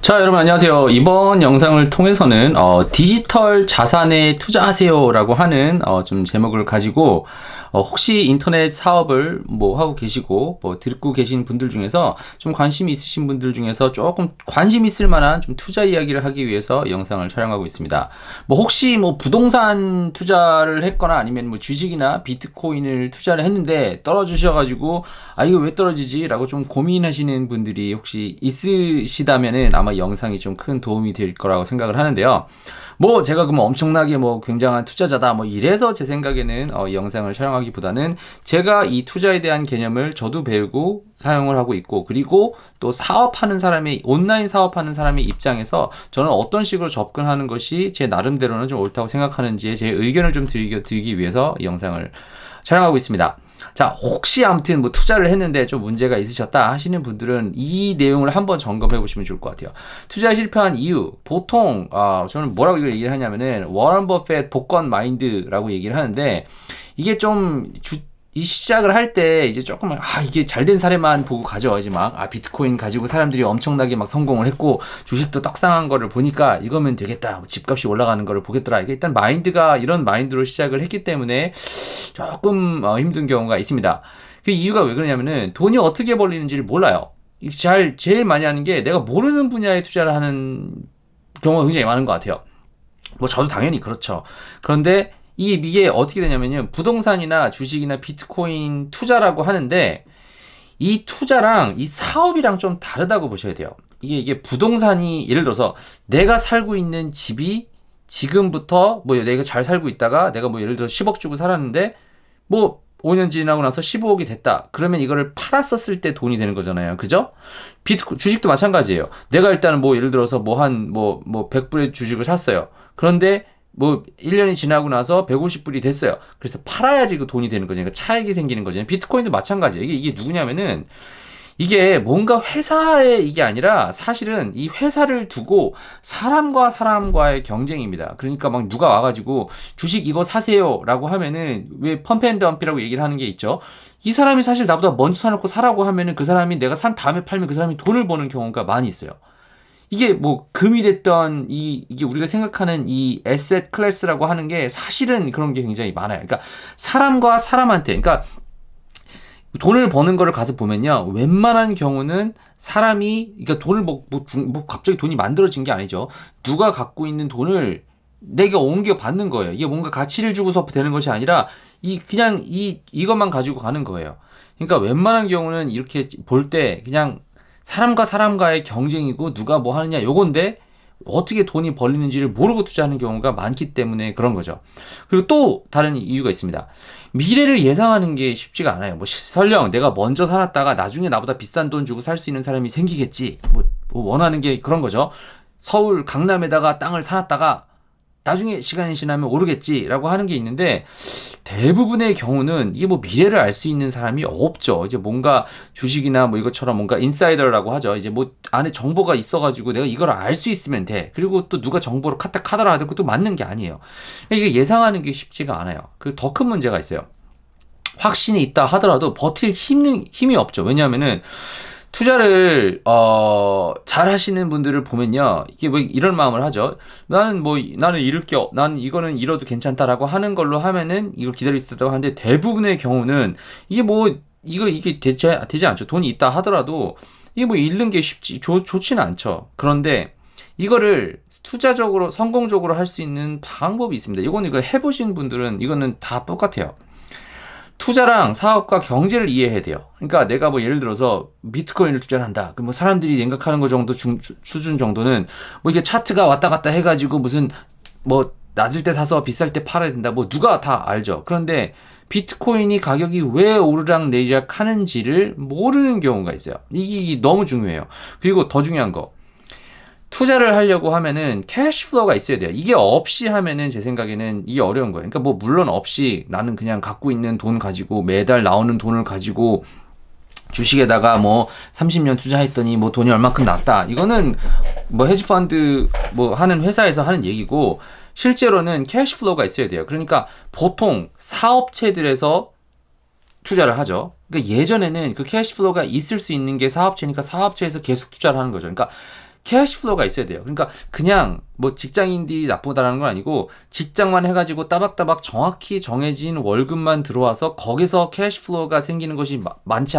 자, 여러분 안녕하세요. 이번 영상을 통해서는 디지털 자산에 투자하세요라고 하는 좀 제목을 가지고 혹시 인터넷 사업을 뭐 하고 계시고 뭐 듣고 계신 분들 중에서 좀 관심이 있으신 분들 중에서 조금 관심 있을 만한 좀 투자 이야기를 하기 위해서 영상을 촬영하고 있습니다. 뭐 혹시 뭐 부동산 투자를 했거나 아니면 뭐 주식이나 비트코인을 투자를 했는데 떨어지셔가지고 이거 왜 떨어지지? 라고 좀 고민하시는 분들이 혹시 있으시다면은 아마 영상이 좀 큰 도움이 될 거라고 생각을 하는데요. 뭐 제가 그뭐 엄청나게 뭐 굉장한 투자자다 뭐 이래서 제 생각에는 영상을 촬영하기보다는 제가 이 투자에 대한 개념을 저도 배우고 사용을 하고 있고, 그리고 또 사업하는 사람의 온라인 사업하는 사람의 입장에서 저는 어떤 식으로 접근하는 것이 제 나름대로는 좀 옳다고 생각하는지에 제 의견을 좀 드리기 위해서 이 영상을 촬영하고 있습니다. 자, 혹시 아무튼 뭐 투자를 했는데 좀 문제가 있으셨다 하시는 분들은 이 내용을 한번 점검해 보시면 좋을 것 같아요. 투자에 실패한 이유, 보통 저는 뭐라고 이걸 얘기를 하냐면은 워런 버핏 복권 마인드라고 얘기를 하는데, 이게 좀 이 시작을 할 때 이제 조금 이게 잘된 사례만 보고 가죠. 이제 막 비트코인 가지고 사람들이 엄청나게 막 성공을 했고 주식도 떡상한 거를 보니까 이거면 되겠다, 집값이 올라가는 거를 보겠더라. 이게 일단 마인드가 이런 마인드로 시작을 했기 때문에 조금 힘든 경우가 있습니다. 그 이유가 왜 그러냐면은 돈이 어떻게 벌리는지를 몰라요. 제일 많이 하는 게 내가 모르는 분야에 투자를 하는 경우가 굉장히 많은 것 같아요. 뭐 저도 당연히 그렇죠. 그런데 이게 어떻게 되냐면요, 부동산이나 주식이나 비트코인 투자라고 하는데 이 투자랑 이 사업이랑 좀 다르다고 보셔야 돼요. 이게 부동산이 예를 들어서 내가 살고 있는 집이 지금부터 뭐 내가 잘 살고 있다가 내가 뭐 예를 들어 10억 주고 살았는데 뭐 5년 지나고 나서 15억이 됐다. 그러면 이거를 팔았었을 때 돈이 되는 거잖아요. 그죠? 주식도 마찬가지예요. 내가 일단은 뭐 예를 들어서 뭐 100불의 주식을 샀어요. 그런데 뭐 1년이 지나고 나서 150불이 됐어요. 그래서 팔아야지 그 돈이 되는 거죠. 그러니까 차익이 생기는 거죠. 비트코인도 마찬가지예요. 이게 누구냐면은 이게 뭔가 회사의 이게 아니라 사실은 이 회사를 두고 사람과 사람과의 경쟁입니다. 그러니까 막 누가 와가지고 주식 이거 사세요라고 하면은 왜 펌프앤덤프라고 얘기를 하는 게 있죠. 이 사람이 사실 나보다 먼저 사놓고 사라고 하면은 그 사람이 내가 산 다음에 팔면 그 사람이 돈을 버는 경우가 많이 있어요. 이게 뭐 금이 됐던 이게 우리가 생각하는 이 에셋 클래스라고 하는 게 사실은 그런 게 굉장히 많아요. 그러니까 사람과 사람한테, 그러니까 돈을 버는 거를 가서 보면요, 웬만한 경우는 사람이, 그러니까 돈을 갑자기 돈이 만들어진 게 아니죠. 누가 갖고 있는 돈을 내가 옮겨 받는 거예요. 이게 뭔가 가치를 주고서 되는 것이 아니라 그냥 이것만 가지고 가는 거예요. 그러니까 웬만한 경우는 이렇게 볼 때 그냥 사람과 사람과의 경쟁이고 누가 뭐 하느냐 요건데 어떻게 돈이 벌리는지를 모르고 투자하는 경우가 많기 때문에 그런 거죠. 그리고 또 다른 이유가 있습니다. 미래를 예상하는 게 쉽지가 않아요. 뭐 설령 내가 먼저 살았다가 나중에 나보다 비싼 돈 주고 살 수 있는 사람이 생기겠지. 뭐 원하는 게 그런 거죠. 서울 강남에다가 땅을 사놨다가 나중에 시간이 지나면 오르겠지라고 하는 게 있는데, 대부분의 경우는 이게 뭐 미래를 알 수 있는 사람이 없죠. 이제 뭔가 주식이나 뭐 이것처럼 뭔가 인사이더라고 하죠. 이제 뭐 안에 정보가 있어가지고 내가 이걸 알 수 있으면 돼. 그리고 또 누가 정보를 카더라 하고 또 맞는 게 아니에요. 이게 예상하는 게 쉽지가 않아요. 그 더 큰 문제가 있어요. 확신이 있다 하더라도 버틸 힘이 없죠. 왜냐하면은 투자를 잘 하시는 분들을 보면요, 이게 뭐 이런 마음을 하죠. 나는 이거는 잃어도 괜찮다라고 하는 걸로 하면은 이걸 기다릴 수 있다고 하는데, 대부분의 경우는 이게 되지 않죠. 돈이 있다 하더라도 이게 뭐 잃는 게 좋지는 않죠. 그런데 이거를 투자적으로 성공적으로 할 수 있는 방법이 있습니다. 이걸 해보신 분들은 이거는 다 똑같아요. 투자랑 사업과 경제를 이해해야 돼요. 그러니까 내가 뭐 예를 들어서 비트코인을 투자를 한다. 그 뭐 사람들이 생각하는 거 정도 수준 정도는 뭐 이게 차트가 왔다 갔다 해가지고 무슨 뭐 낮을 때 사서 비쌀 때 팔아야 된다. 뭐 누가 다 알죠. 그런데 비트코인이 가격이 왜 오르락 내리락 하는지를 모르는 경우가 있어요. 이게 너무 중요해요. 그리고 더 중요한 거, 투자를 하려고 하면은 캐시플로우가 있어야 돼요. 이게 없이 하면은 제 생각에는 이게 어려운 거예요. 그러니까 뭐 물론 없이 나는 그냥 갖고 있는 돈 가지고 매달 나오는 돈을 가지고 주식에다가 뭐 30년 투자했더니 뭐 돈이 얼마큼 났다. 이거는 뭐 헤지펀드 뭐 하는 회사에서 하는 얘기고, 실제로는 캐시플로우가 있어야 돼요. 그러니까 보통 사업체들에서 투자를 하죠. 그러니까 예전에는 그 캐시플로우가 있을 수 있는 게 사업체니까 사업체에서 계속 투자를 하는 거죠. 그러니까 캐시플로우가 있어야 돼요. 그러니까 그냥 뭐 직장인들이 나쁘다라는 건 아니고 직장만 해가지고 따박따박 정확히 정해진 월급만 들어와서 거기서 캐시플로우가 생기는 것이 많지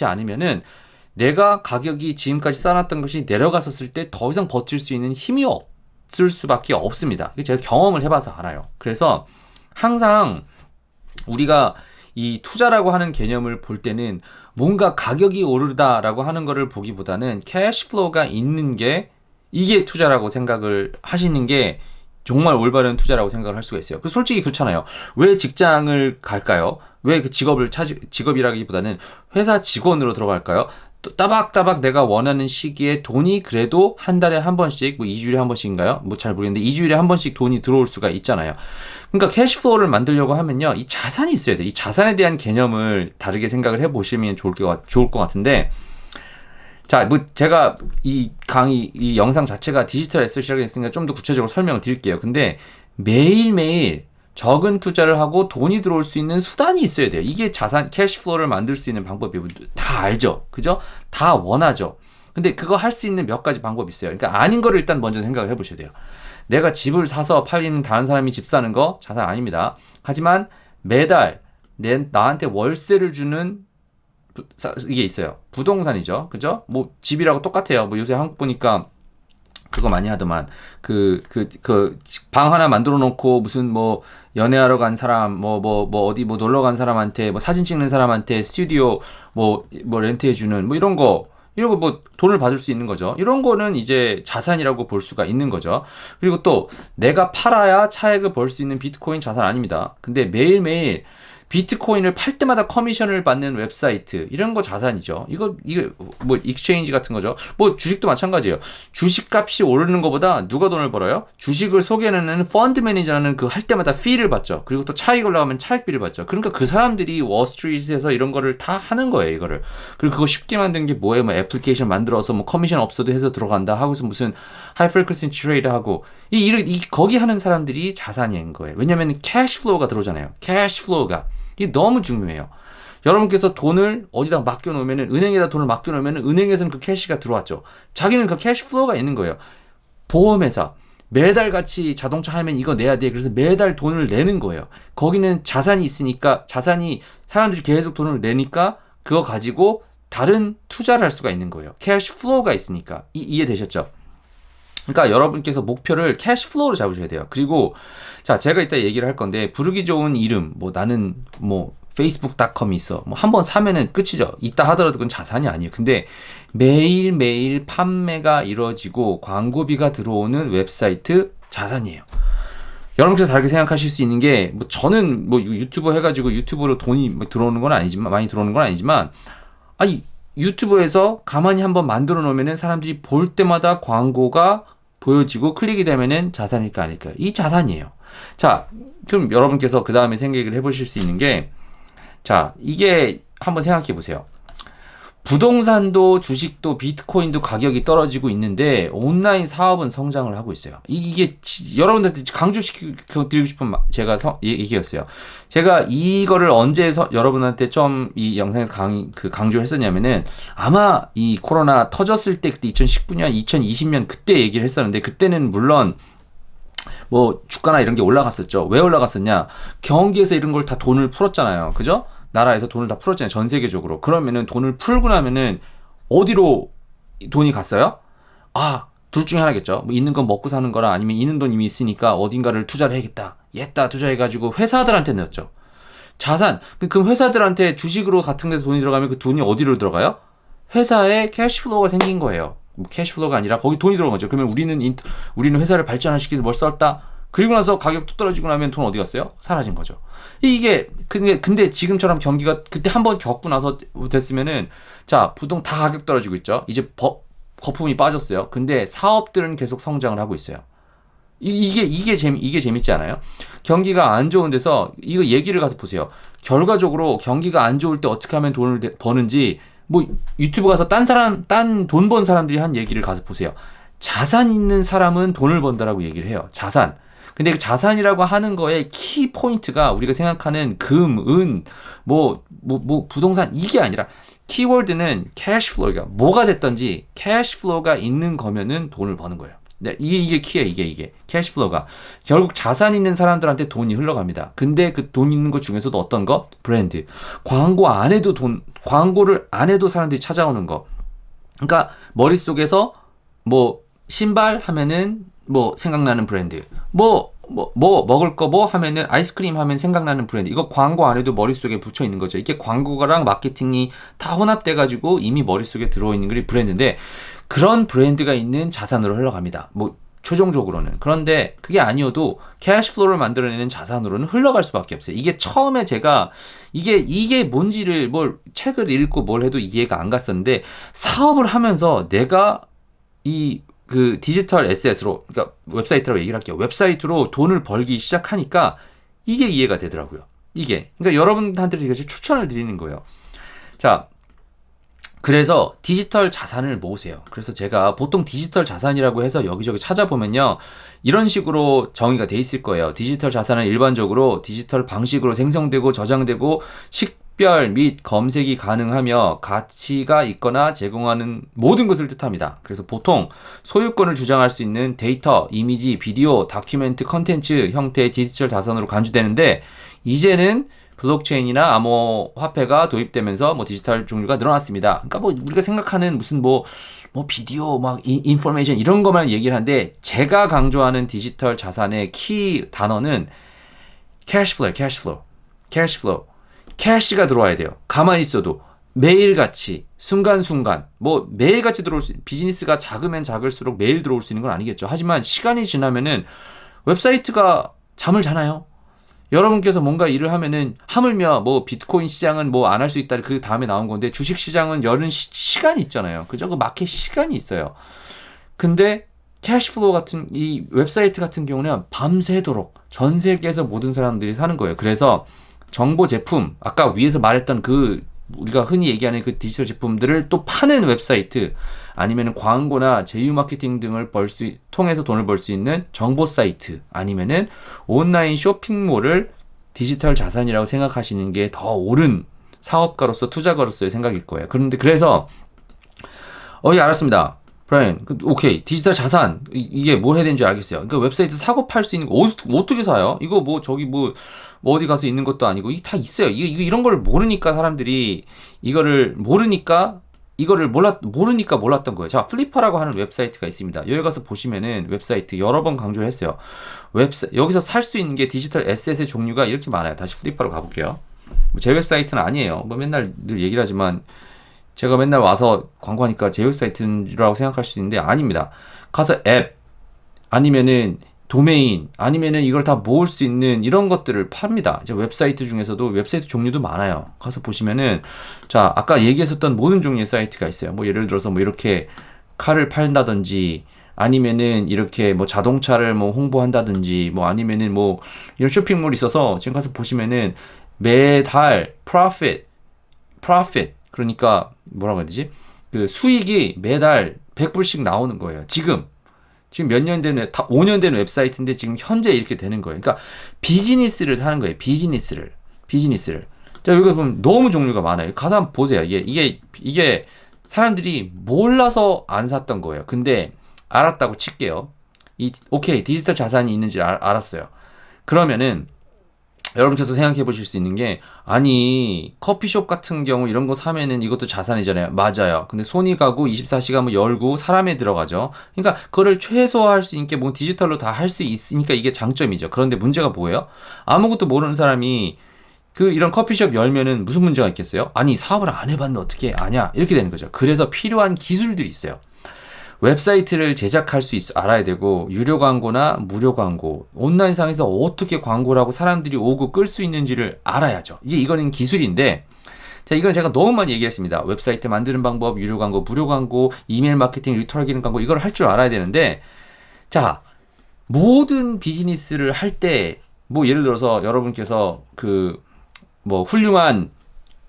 않으면은 내가 가격이 지금까지 쌓아놨던 것이 내려갔었을 때 더 이상 버틸 수 있는 힘이 없을 수밖에 없습니다. 제가 경험을 해봐서 알아요. 그래서 항상 우리가 이 투자라고 하는 개념을 볼 때는 뭔가 가격이 오르다라고 하는 거를 보기보다는 캐시플로우가 있는 게 이게 투자라고 생각을 하시는 게 정말 올바른 투자라고 생각을 할 수가 있어요. 솔직히 그렇잖아요. 왜 직장을 갈까요? 왜 그 직업이라기보다는 회사 직원으로 들어갈까요? 또 따박따박 내가 원하는 시기에 돈이 그래도 한 달에 한 번씩, 뭐 2주일에 한 번씩인가요? 뭐 잘 모르겠는데 2주일에 한 번씩 돈이 들어올 수가 있잖아요. 그러니까 캐시플로우를 만들려고 하면요, 이 자산이 있어야 돼. 이 자산에 대한 개념을 다르게 생각을 해보시면 좋을 것 같은데, 자, 뭐 제가 이 영상 자체가 디지털 에셋이라고 했으니까 좀 더 구체적으로 설명을 드릴게요. 근데 매일매일 적은 투자를 하고 돈이 들어올 수 있는 수단이 있어야 돼요. 이게 자산, 캐시플로우를 만들 수 있는 방법이고 다 알죠? 그죠? 다 원하죠? 근데 그거 할 수 있는 몇 가지 방법이 있어요. 그러니까 아닌 거를 일단 먼저 생각을 해보셔야 돼요. 내가 집을 사서 팔리는 다른 사람이 집 사는 거 자산 아닙니다. 하지만 매달 나한테 월세를 주는 이게 있어요. 부동산이죠. 그죠? 뭐 집이라고 똑같아요. 뭐 요새 한국 보니까 그거 많이 하더만 방 하나 만들어 놓고 무슨 뭐 연애하러 간 사람 어디 뭐 놀러 간 사람한테 뭐 사진 찍는 사람한테 스튜디오 뭐 렌트해 주는 뭐 이런 거 뭐 돈을 받을 수 있는 거죠. 이런 거는 이제 자산이라고 볼 수가 있는 거죠. 그리고 또 내가 팔아야 차액을 벌 수 있는 비트코인 자산 아닙니다. 근데 매일매일 비트코인을 팔 때마다 커미션을 받는 웹사이트, 이런 거 자산이죠. 이거 뭐 익스체인지 같은 거죠. 뭐 주식도 마찬가지예요. 주식 값이 오르는 것보다 누가 돈을 벌어요? 주식을 소개하는 펀드 매니저라는 그 할 때마다 피를 받죠. 그리고 또 차익 올라가면 차익비를 받죠. 그러니까 그 사람들이 월스트리트에서 이런 거를 다 하는 거예요, 이거를. 그리고 그거 쉽게 만든 게 뭐예요? 뭐 애플리케이션 만들어서 뭐 커미션 없어도 해서 들어간다 하고서 무슨 하이 프리퀀시 트레이드 하고 거기 하는 사람들이 자산인 거예요. 왜냐면 캐시플로우가 들어오잖아요. 캐시플로우가 이게 너무 중요해요. 여러분께서 돈을 어디다 맡겨놓으면은, 은행에다 돈을 맡겨놓으면은 은행에서는 그 캐시가 들어왔죠. 자기는 그 캐시플로우가 있는 거예요. 보험회사 매달 같이 자동차 하면 이거 내야 돼. 그래서 매달 돈을 내는 거예요. 거기는 자산이 있으니까, 자산이 사람들이 계속 돈을 내니까 그거 가지고 다른 투자를 할 수가 있는 거예요. 캐시플로우가 있으니까. 이해되셨죠? 그러니까 여러분께서 목표를 캐시플로우로 잡으셔야 돼요. 그리고 자, 제가 이따 얘기를 할 건데, 부르기 좋은 이름, 뭐 나는 뭐 facebook.com이 있어. 뭐 한번 사면은 끝이죠. 있다 하더라도 그건 자산이 아니에요. 근데 매일매일 판매가 이루어지고 광고비가 들어오는 웹사이트, 자산이에요. 여러분께서 다르게 생각하실 수 있는 게, 뭐 저는 뭐 유튜버 해가지고 유튜브로 돈이 뭐 들어오는 건 아니지만, 많이 들어오는 건 아니지만, 아니 유튜브에서 가만히 한번 만들어 놓으면은 사람들이 볼 때마다 광고가 보여지고 클릭이 되면은 자산일까 아닐까요? 이 자산이에요. 자, 그럼 여러분께서 그 다음에 생각을 해보실 수 있는 게, 자, 이게 한번 생각해 보세요. 부동산도 주식도 비트코인도 가격이 떨어지고 있는데 온라인 사업은 성장을 하고 있어요. 이게 여러분들한테 강조시키고 싶은 제가 얘기였어요. 제가 이거를 언제 여러분한테 좀 이 영상에서 강조를 했었냐면은, 아마 이 코로나 터졌을 때, 그때 2019년, 2020년 그때 얘기를 했었는데, 그때는 물론 뭐 주가나 이런 게 올라갔었죠. 왜 올라갔었냐? 경기에서 이런 걸 다 돈을 풀었잖아요. 그죠? 나라에서 돈을 다 풀었잖아요. 전 세계적으로. 그러면은 돈을 풀고 나면은 어디로 돈이 갔어요? 아, 둘 중에 하나겠죠. 뭐 있는 건 먹고 사는 거라, 아니면 있는 돈 이미 있으니까 어딘가를 투자를 해야겠다. 얘다 투자해가지고 회사들한테 넣었죠. 자산. 그럼 회사들한테 주식으로 같은 데서 돈이 들어가면 그 돈이 어디로 들어가요? 회사에 캐시플로우가 생긴 거예요. 뭐 캐시플로우가 아니라 거기 돈이 들어간 거죠. 그러면 우리는 회사를 발전시키기 뭘 썼다? 그리고 나서 가격 뚝 떨어지고 나면 돈 어디 갔어요? 사라진 거죠. 이게 근데 지금처럼 경기가 그때 한번 겪고 나서 됐으면은, 자, 다 가격 떨어지고 있죠. 이제 거품이 빠졌어요. 근데 사업들은 계속 성장을 하고 있어요. 이게 재밌지 않아요? 경기가 안 좋은 데서 이거 얘기를 가서 보세요. 결과적으로 경기가 안 좋을 때 어떻게 하면 돈을 버는지, 뭐 유튜브 가서 딴 돈 번 사람들이 한 얘기를 가서 보세요. 자산 있는 사람은 돈을 번다라고 얘기를 해요. 자산. 근데 그 자산이라고 하는 거의 키 포인트가 우리가 생각하는 금, 은, 부동산, 이게 아니라 키워드는 캐시 플로우가 뭐가 됐든지 캐시 플로우가 있는 거면은 돈을 버는 거예요. 네, 이게 키예요. 이게 캐시 플로우가 결국 자산 있는 사람들한테 돈이 흘러갑니다. 근데 그 돈 있는 것 중에서도 어떤 것? 브랜드. 광고 안 해도 광고를 안 해도 사람들이 찾아오는 거. 그러니까 머릿속에서 뭐 신발 하면은 뭐 생각나는 브랜드. 뭐 먹을 거 뭐 하면은 아이스크림 하면 생각나는 브랜드. 이거 광고 안 해도 머릿속에 붙여 있는 거죠. 이게 광고랑 마케팅이 다 혼합돼 가지고 이미 머릿속에 들어 있는 게 브랜드인데, 그런 브랜드가 있는 자산으로 흘러갑니다. 뭐 최종적으로는. 그런데 그게 아니어도 캐시플로우를 만들어내는 자산으로는 흘러갈 수밖에 없어요. 이게 처음에 제가 이게 뭔지를 뭘 책을 읽고 뭘 해도 이해가 안 갔었는데, 사업을 하면서 내가 그 디지털 에셋으로, 그러니까 웹사이트라고 얘기를 할게요. 웹사이트로 돈을 벌기 시작하니까 이게 이해가 되더라고요. 이게. 그러니까 여러분한테 제가 추천을 드리는 거예요. 자, 그래서 디지털 자산을 모으세요. 그래서 제가 보통 디지털 자산이라고 해서 여기저기 찾아보면요, 이런 식으로 정의가 돼 있을 거예요. 디지털 자산은 일반적으로 디지털 방식으로 생성되고 저장되고 식별 및 검색이 가능하며 가치가 있거나 제공하는 모든 것을 뜻합니다. 그래서 보통 소유권을 주장할 수 있는 데이터, 이미지, 비디오, 다큐멘트, 컨텐츠 형태의 디지털 자산으로 간주되는데, 이제는 블록체인이나 암호화폐가 도입되면서 뭐 디지털 종류가 늘어났습니다. 그러니까 뭐 우리가 생각하는 무슨 뭐 비디오 막 인포메이션 이런 것만 얘기를 하는데, 제가 강조하는 디지털 자산의 키 단어는 캐시플로우. 캐시가 들어와야 돼요. 가만히 있어도 매일같이 순간순간 뭐 매일같이 들어올 수, 비즈니스가 작으면 작을수록 매일 들어올 수 있는 건 아니겠죠. 하지만 시간이 지나면은 웹사이트가 잠을 자나요? 여러분께서 뭔가 일을 하면은 하물며 뭐 비트코인 시장은 뭐 안 할 수 있다, 그 다음에 나온 건데, 주식 시장은 여는 시간이 있잖아요. 그죠? 그 마켓 시간이 있어요. 근데 캐시플로우 같은 이 웹사이트 같은 경우는 밤새도록 전 세계에서 모든 사람들이 사는 거예요. 그래서 정보 제품, 아까 위에서 말했던 그 우리가 흔히 얘기하는 그 디지털 제품들을 또 파는 웹사이트, 아니면 광고나 제휴 마케팅 등을 통해서 돈을 벌 수 있는 정보 사이트, 아니면은 온라인 쇼핑몰을 디지털 자산이라고 생각하시는 게 더 옳은 사업가로서, 투자가로서의 생각일 거예요. 그래서 예, 알았습니다. 브라이언, 오케이. 디지털 자산, 이게 뭘 해야 되는지 알겠어요. 그러니까 웹사이트 사고 팔 수 있는 거 어떻게 사요? 이거 뭐 저기 뭐 어디 가서 있는 것도 아니고, 이게 다 있어요. 이런 걸 모르니까 사람들이 모르니까 몰랐던 거예요. 자, 플리퍼라고 하는 웹사이트가 있습니다. 여기 가서 보시면은 웹사이트 여러 번 강조를 했어요. 여기서 살 수 있는 게 디지털 에셋의 종류가 이렇게 많아요. 다시 플리퍼로 가볼게요. 제 웹사이트는 아니에요. 뭐 맨날 늘 얘기를 하지만, 제가 맨날 와서 광고하니까 제 웹사이트라고 생각할 수 있는데 아닙니다. 가서 앱, 아니면은 도메인, 아니면은 이걸 다 모을 수 있는 이런 것들을 팝니다. 이제 웹사이트 중에서도 웹사이트 종류도 많아요. 가서 보시면은, 자, 아까 얘기했었던 모든 종류의 사이트가 있어요. 뭐 예를 들어서 뭐 이렇게 칼을 팔다든지, 아니면은 이렇게 뭐 자동차를 뭐 홍보한다든지, 뭐 아니면은 뭐 이런 쇼핑몰이 있어서 지금 가서 보시면은 매달 profit, 그러니까 뭐라고 해야 되지? 그 수익이 매달 100불씩 나오는 거예요. 지금 몇 년 된, 5년 된 웹사이트인데 지금 현재 이렇게 되는 거예요. 그러니까 비즈니스를 사는 거예요. 비즈니스를. 자, 여기 보면 너무 종류가 많아요. 가서 한번 보세요. 이게 사람들이 몰라서 안 샀던 거예요. 근데 알았다고 칠게요. 오케이, 디지털 자산이 있는지 알았어요. 그러면은 여러분께서 생각해 보실 수 있는 게, 아니 커피숍 같은 경우 이런 거 사면은 이것도 자산이잖아요. 맞아요. 근데 손이 가고 24시간 뭐 열고 사람에 들어가죠. 그러니까 그거를 최소화할 수 있는 게 뭐 디지털로 다 할 수 있으니까 이게 장점이죠. 그런데 문제가 뭐예요? 아무것도 모르는 사람이 이런 커피숍 열면은 무슨 문제가 있겠어요? 아니 사업을 안 해봤는데 어떻게 아냐, 이렇게 되는 거죠. 그래서 필요한 기술들이 있어요. 웹사이트를 제작할 수 알아야 되고, 유료 광고나 무료 광고, 온라인상에서 어떻게 광고를 하고 사람들이 오고 끌 수 있는지를 알아야죠. 이제 이거는 기술인데, 자, 이건 제가 너무 많이 얘기했습니다. 웹사이트 만드는 방법, 유료 광고, 무료 광고, 이메일 마케팅, 리터기는 광고, 이걸 할 줄 알아야 되는데, 자, 모든 비즈니스를 할 때, 뭐 예를 들어서 여러분께서 뭐 훌륭한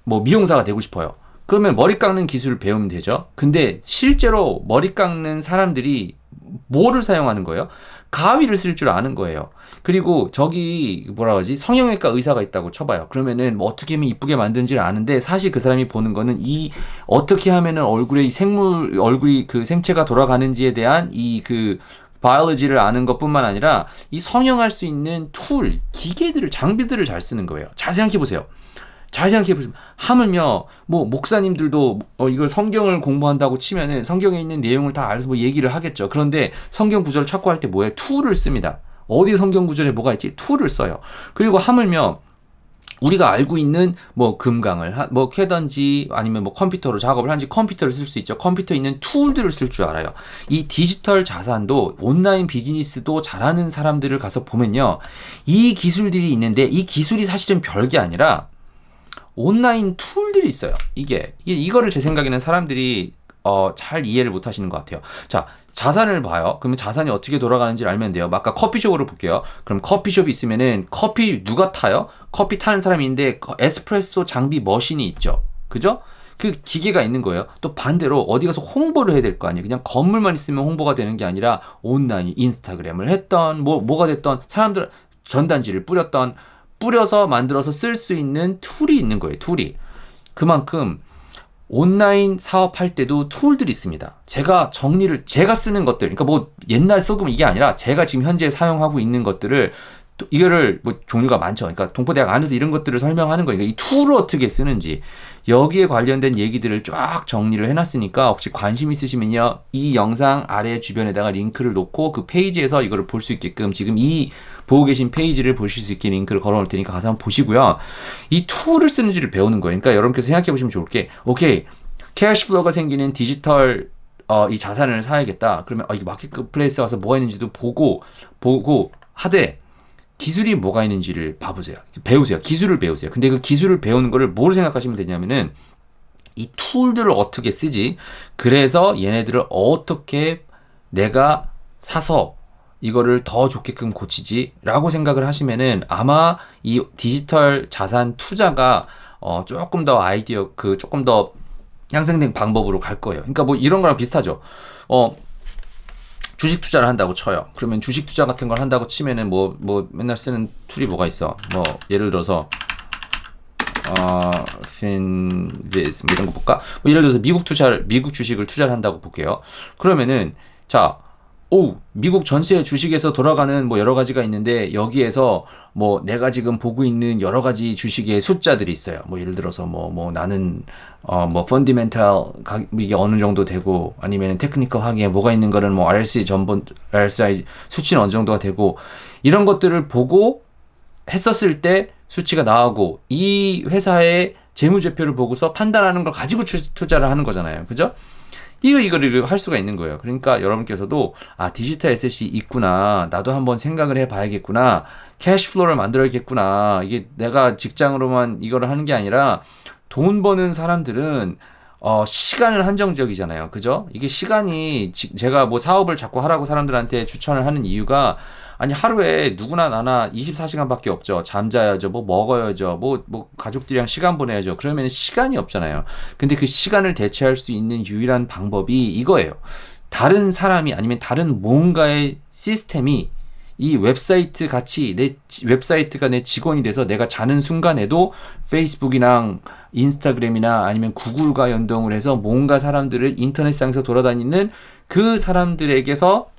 뭐 미용사가 되고 싶어요. 그러면 머리 깎는 기술을 배우면 되죠. 근데 실제로 머리 깎는 사람들이 뭐를 사용하는 거예요? 가위를 쓸 줄 아는 거예요. 그리고 저기 뭐라 그러지? 성형외과 의사가 있다고 쳐봐요. 그러면은 뭐 어떻게 하면 이쁘게 만드는지를 아는데 사실 그 사람이 보는 거는 이 어떻게 하면은 얼굴에 이 얼굴이 그 생체가 돌아가는지에 대한 이 그 바이올로지를 아는 것뿐만 아니라 이 성형할 수 있는 툴, 기계들을, 장비들을 잘 쓰는 거예요. 잘 생각해 보세요. 잘 생각해 보시면 하물며 뭐 목사님들도 이걸 성경을 공부한다고 치면은 성경에 있는 내용을 다 알아서 뭐 얘기를 하겠죠. 그런데 성경 구절을 찾고 할 때 뭐예요? 툴을 씁니다. 어디 성경 구절에 뭐가 있지? 툴을 써요. 그리고 하물며 우리가 알고 있는 뭐 금강을 뭐 캐든지 아니면 뭐 컴퓨터로 작업을 하는지 컴퓨터를 쓸 수 있죠. 컴퓨터에 있는 툴들을 쓸 줄 알아요. 이 디지털 자산도 온라인 비즈니스도 잘하는 사람들을 가서 보면요. 이 기술들이 있는데 이 기술이 사실은 별게 아니라 온라인 툴들이 있어요. 이거를 제 생각에는 사람들이 잘 이해를 못 하시는 것 같아요. 자, 자산을 봐요. 그러면 자산이 어떻게 돌아가는지를 알면 돼요. 아까 커피숍으로 볼게요. 그럼 커피숍이 있으면은 커피 누가 타요? 커피 타는 사람이 있는데 에스프레소 장비 머신이 있죠. 그죠? 그 기계가 있는 거예요. 또 반대로 어디 가서 홍보를 해야 될 거 아니에요. 그냥 건물만 있으면 홍보가 되는 게 아니라 온라인 인스타그램을 했던 뭐가 됐던 사람들 전단지를 뿌려서 만들어서 쓸 수 있는 툴이 있는 거예요. 툴이. 그만큼 온라인 사업할 때도 툴들이 있습니다. 제가 쓰는 것들, 그러니까 뭐 옛날 써금 이게 아니라 제가 지금 현재 사용하고 있는 것들을 이거를 뭐 종류가 많죠. 그러니까 동포대학 안에서 이런 것들을 설명하는 거예요. 그러니까 이 툴을 어떻게 쓰는지 여기에 관련된 얘기들을 쫙 정리를 해놨으니까 혹시 관심 있으시면요. 이 영상 아래 주변에다가 링크를 놓고 그 페이지에서 이거를 볼 수 있게끔 지금 이 보고 계신 페이지를 보실 수 있게 링크를 걸어 놓을 테니까 가서 한번 보시고요. 이 툴을 쓰는지를 배우는 거예요. 그러니까 여러분께서 생각해 보시면 좋을 게 오케이. 캐시플로우가 생기는 디지털 이 자산을 사야겠다. 그러면 이 마켓플레이스에 와서 뭐가 있는지도 보고 하되 기술이 뭐가 있는지를 봐보세요. 배우세요. 기술을 배우세요. 근데 그 기술을 배우는 거를 뭐로 생각하시면 되냐면은 이 툴들을 어떻게 쓰지? 그래서 얘네들을 어떻게 내가 사서 이거를 더 좋게끔 고치지? 라고 생각을 하시면은 아마 이 디지털 자산 투자가 조금 더 조금 더 향상된 방법으로 갈 거예요. 그러니까 뭐 이런 거랑 비슷하죠. 주식 투자를 한다고 쳐요. 그러면 주식 투자 같은 걸 한다고 치면은 뭐 맨날 쓰는 툴이 뭐가 있어? 뭐 예를 들어서 핀비즈 뭐 이런 거 볼까? 뭐 예를 들어서 미국 주식을 투자를 한다고 볼게요. 그러면은 자, 미국 전체 주식에서 돌아가는 뭐 여러 가지가 있는데 여기에서 뭐 내가 지금 보고 있는 여러 가지 주식의 숫자들이 있어요. 뭐 예를 들어서 뭐 나는 뭐 펀디멘탈 이게 어느 정도 되고 아니면 테크니컬하게 뭐가 있는 거는 뭐 RSI 수치는 어느 정도가 되고 이런 것들을 보고 했었을 때 수치가 나오고 이 회사의 재무제표를 보고서 판단하는 걸 가지고 투자를 하는 거잖아요. 그죠? 이거를 할 수가 있는 거예요. 그러니까 여러분께서도 디지털 에셋이 있구나. 나도 한번 생각을 해봐야겠구나. 캐시플로우를 만들어야겠구나. 이게 내가 직장으로만 이거를 하는 게 아니라 돈 버는 사람들은 시간은 한정적이잖아요. 그죠? 이게 시간이 제가 뭐 사업을 자꾸 하라고 사람들한테 추천을 하는 이유가 아니 하루에 누구나 나나 24시간밖에 없죠. 잠자야죠. 뭐 먹어야죠. 뭐 가족들이랑 시간 보내야죠. 그러면 시간이 없잖아요. 근데 그 시간을 대체할 수 있는 유일한 방법이 이거예요. 다른 사람이 아니면 다른 뭔가의 시스템이 이 웹사이트 같이 웹사이트가 내 직원이 돼서 내가 자는 순간에도 페이스북이랑 인스타그램이나 아니면 구글과 연동을 해서 뭔가 사람들을 인터넷상에서 돌아다니는 그 사람들에게서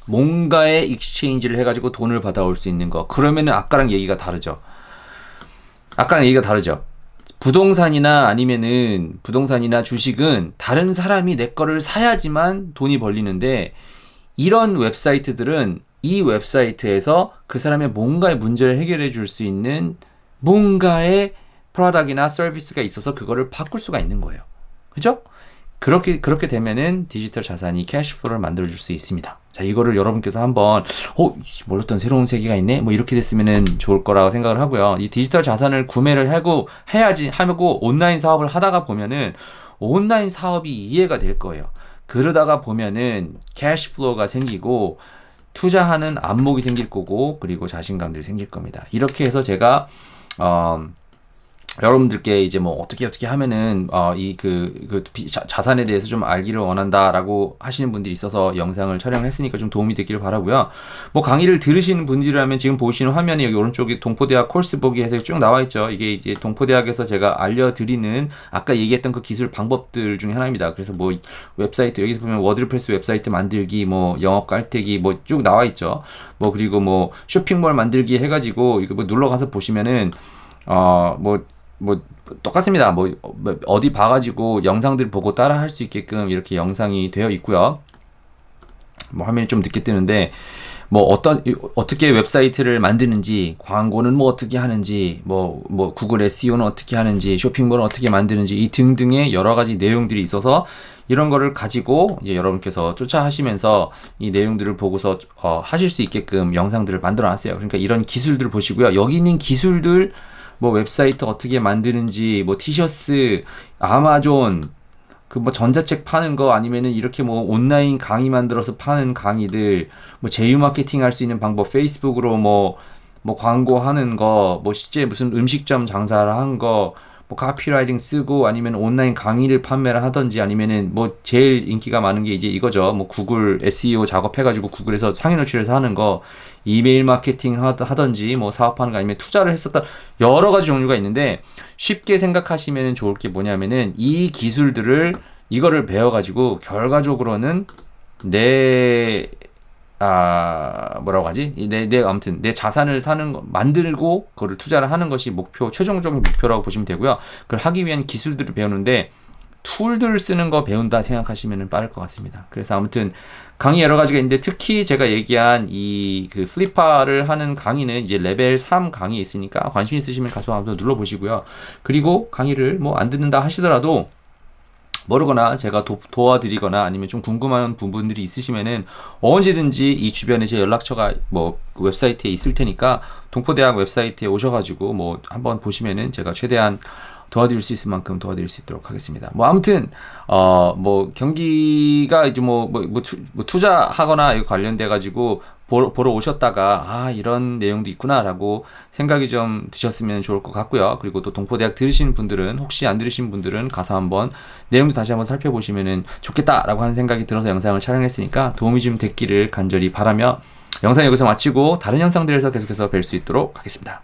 뭔가의 익스체인지를 해가지고 돈을 받아올 수 있는 거. 그러면은 아까랑 얘기가 다르죠. 부동산이나 주식은 다른 사람이 내 거를 사야지만 돈이 벌리는데 이런 웹사이트들은 이 웹사이트에서 그 사람의 뭔가의 문제를 해결해 줄 수 있는 뭔가의 프로덕트나 서비스가 있어서 그거를 바꿀 수가 있는 거예요. 그죠? 그렇게 되면은 디지털 자산이 캐시플로우를 만들어줄 수 있습니다. 자, 이거를 여러분께서 한번 몰랐던 새로운 세계가 있네? 뭐 이렇게 됐으면 좋을 거라고 생각을 하고요. 이 디지털 자산을 구매를 하고 온라인 사업을 하다가 보면은 온라인 사업이 이해가 될 거예요. 그러다가 보면은 캐시플로우가 생기고 투자하는 안목이 생길 거고 그리고 자신감들이 생길 겁니다. 이렇게 해서 제가 여러분들께 이제 뭐 어떻게 하면은 자산에 대해서 좀 알기를 원한다라고 하시는 분들이 있어서 영상을 촬영을 했으니까 좀 도움이 됐기를 바라고요. 뭐 강의를 들으시는 분들이라면 지금 보시는 화면에 여기 오른쪽에 동포대학 코र्스 보기 해서 쭉 나와 있죠. 이게 이제 동포대학에서 제가 알려드리는 아까 얘기했던 그 기술 방법들 중에 하나입니다. 그래서 뭐 웹사이트 여기 보면 워드프레스 웹사이트 만들기, 뭐 영업 깔때기 뭐 쭉 나와 있죠. 뭐 그리고 뭐 쇼핑몰 만들기 해가지고 이거 뭐 눌러 가서 보시면은 뭐 똑같습니다. 뭐 어디 봐가지고 영상들 보고 따라 할 수 있게끔 이렇게 영상이 되어 있고요. 뭐 화면이 좀 늦게 뜨는데 뭐 어떻게 웹사이트를 만드는지, 광고는 뭐 어떻게 하는지, 뭐 구글 SEO는 어떻게 하는지, 쇼핑몰은 어떻게 만드는지 이 등등의 여러 가지 내용들이 있어서 이런 거를 가지고 이제 여러분께서 쫓아하시면서 이 내용들을 보고서 하실 수 있게끔 영상들을 만들어 놨어요. 그러니까 이런 기술들을 보시고요. 여기 있는 기술들 뭐 웹사이트 어떻게 만드는지, 뭐 티셔츠, 아마존, 그 뭐 전자책 파는 거 아니면은 이렇게 뭐 온라인 강의 만들어서 파는 강의들, 뭐 제휴 마케팅 할 수 있는 방법, 페이스북으로 뭐 광고하는 거, 뭐 실제 무슨 음식점 장사를 한 거, 뭐 카피라이팅 쓰고 아니면 온라인 강의를 판매를 하든지 아니면은 뭐 제일 인기가 많은 게 이제 이거죠. 뭐 구글 SEO 작업해가지고 구글에서 상위 노출해서 하는 거, 이메일 마케팅 하든지 뭐 사업하는 거 아니면 투자를 했었다 여러 가지 종류가 있는데 쉽게 생각하시면 좋을 게 뭐냐면은 이 기술들을 이거를 배워가지고 결과적으로는 뭐라고 하지? 아무튼 내 자산을 만들고 그거를 투자를 하는 것이 최종적인 목표라고 보시면 되고요. 그걸 하기 위한 기술들을 배우는데 툴들을 쓰는 거 배운다 생각하시면 빠를 것 같습니다. 그래서 아무튼 강의 여러 가지가 있는데 특히 제가 얘기한 이 그 플리파를 하는 강의는 이제 레벨 3 강의 있으니까 관심 있으시면 가서 한번 눌러보시고요. 그리고 강의를 뭐 안 듣는다 하시더라도 모르거나 제가 도와드리거나 아니면 좀 궁금한 부분들이 있으시면은 언제든지 이 주변에 제 연락처가 뭐 웹사이트에 있을 테니까 동포대학 웹사이트에 오셔가지고 뭐 한번 보시면은 제가 최대한 도와드릴 수 있을 만큼 도와드릴 수 있도록 하겠습니다. 뭐 아무튼 뭐 경기가 이제 뭐 투자하거나 이거 관련돼 가지고 보러 오셨다가 이런 내용도 있구나라고 생각이 좀 드셨으면 좋을 것 같고요. 그리고 또 동포대학 들으시는 분들은 혹시 안 들으신 분들은 가서 한번 내용도 다시 한번 살펴보시면은 좋겠다라고 하는 생각이 들어서 영상을 촬영했으니까 도움이 좀 됐기를 간절히 바라며 영상 여기서 마치고 다른 영상들에서 계속해서 뵐 수 있도록 하겠습니다.